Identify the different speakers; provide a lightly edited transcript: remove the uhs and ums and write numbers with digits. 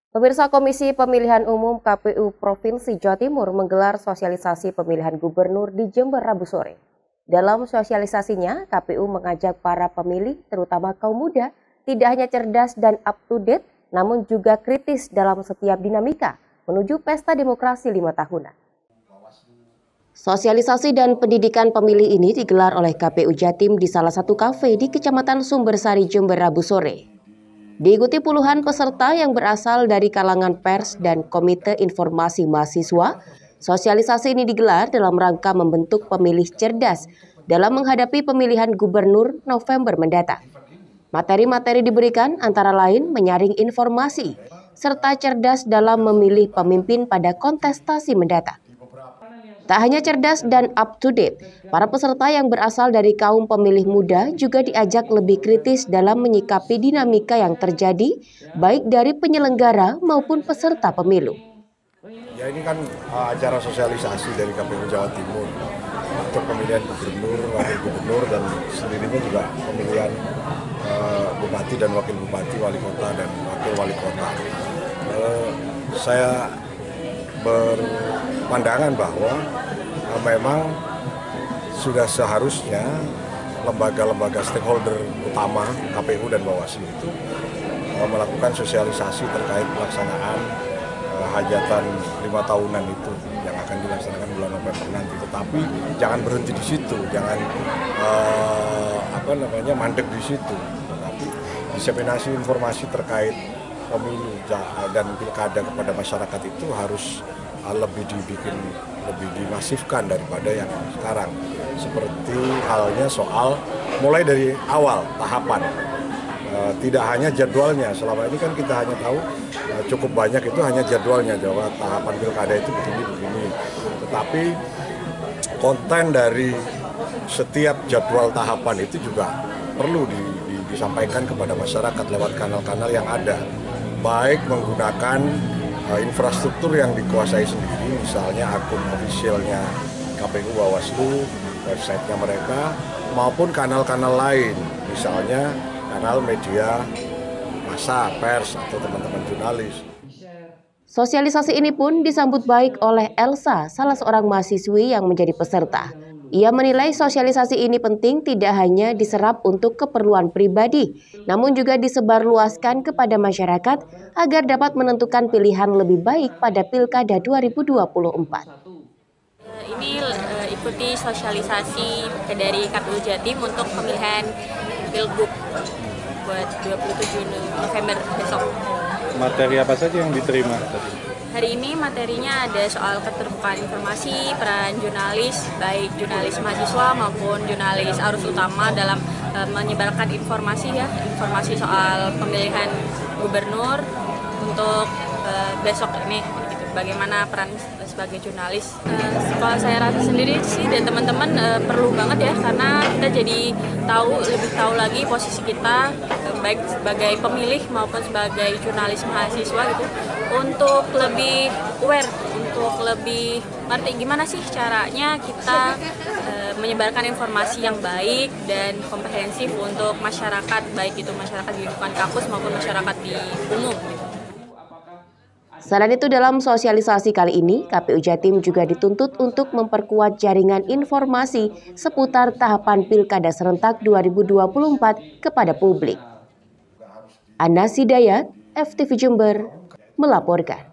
Speaker 1: Pemirsa Komisi Pemilihan Umum KPU Provinsi Jawa Timur menggelar sosialisasi pemilihan gubernur di Jember Rabu sore. Dalam sosialisasinya, KPU mengajak para pemilih, terutama kaum muda, tidak hanya cerdas dan up-to-date, namun juga kritis dalam setiap dinamika menuju pesta demokrasi 5 tahunan. Sosialisasi dan pendidikan pemilih ini digelar oleh KPU Jatim di salah satu kafe di Kecamatan Sumbersari, Jember Rabu sore. Diikuti puluhan peserta yang berasal dari kalangan pers dan Komite Informasi Mahasiswa, sosialisasi ini digelar dalam rangka membentuk pemilih cerdas dalam menghadapi pemilihan gubernur November mendatang. Materi-materi diberikan antara lain menyaring informasi, serta cerdas dalam memilih pemimpin pada kontestasi mendatang. Tak hanya cerdas dan up-to-date, para peserta yang berasal dari kaum pemilih muda juga diajak lebih kritis dalam menyikapi dinamika yang terjadi, baik dari penyelenggara maupun peserta pemilu.
Speaker 2: Ya, ini kan acara sosialisasi dari KPU Jawa Timur untuk pemilihan gubernur, wakil gubernur, dan sendirinya juga pemilihan bupati dan wakil bupati, wali kota dan wakil wali kota. Saya berpandangan bahwa memang sudah seharusnya lembaga-lembaga stakeholder utama KPU dan Bawaslu itu melakukan sosialisasi terkait pelaksanaan hajatan 5 tahunan itu yang akan dilaksanakan bulan November nanti. Tetapi jangan berhenti di situ, jangan mandek di situ. Tetapi diseminasi informasi terkait pemilu dan pilkada kepada masyarakat itu harus lebih dimasifkan daripada yang sekarang. Seperti halnya soal mulai dari awal tahapan, tidak hanya jadwalnya. Selama ini kan kita hanya tahu cukup banyak itu hanya jadwalnya, bahwa tahapan pilkada itu begini. Tetapi konten dari setiap jadwal tahapan itu juga perlu disampaikan kepada masyarakat lewat kanal-kanal yang ada, baik menggunakan infrastruktur yang dikuasai sendiri, misalnya akun ofisialnya KPU Bawaslu, websitenya mereka, maupun kanal-kanal lain, misalnya kanal media massa, pers, atau teman-teman jurnalis.
Speaker 1: Sosialisasi ini pun disambut baik oleh Elsa, salah seorang mahasiswi yang menjadi peserta. Ia menilai sosialisasi ini penting tidak hanya diserap untuk keperluan pribadi, namun juga disebarluaskan kepada masyarakat agar dapat menentukan pilihan lebih baik pada Pilkada 2024.
Speaker 3: Ini ikuti sosialisasi dari KPU Jatim untuk pemilihan Pilgub buat 27 November besok.
Speaker 4: Materi apa saja yang diterima tadi?
Speaker 3: Hari ini materinya ada soal keterbukaan informasi, peran jurnalis, baik jurnalis mahasiswa maupun jurnalis arus utama dalam menyebarkan informasi soal pemilihan gubernur untuk besok ini. Bagaimana peran sebagai jurnalis. Kalau saya rasa sendiri sih dan teman-teman perlu banget ya, karena kita jadi lebih tahu lagi posisi kita baik sebagai pemilih maupun sebagai jurnalis mahasiswa gitu, untuk lebih aware, untuk lebih ngerti gimana sih caranya kita menyebarkan informasi yang baik dan komprehensif untuk masyarakat, baik itu masyarakat di lingkungan kampus maupun masyarakat di umum gitu.
Speaker 1: Selain itu, dalam sosialisasi kali ini, KPU Jatim juga dituntut untuk memperkuat jaringan informasi seputar tahapan Pilkada Serentak 2024 kepada publik. Anas Hidayat, FTV Jember, melaporkan.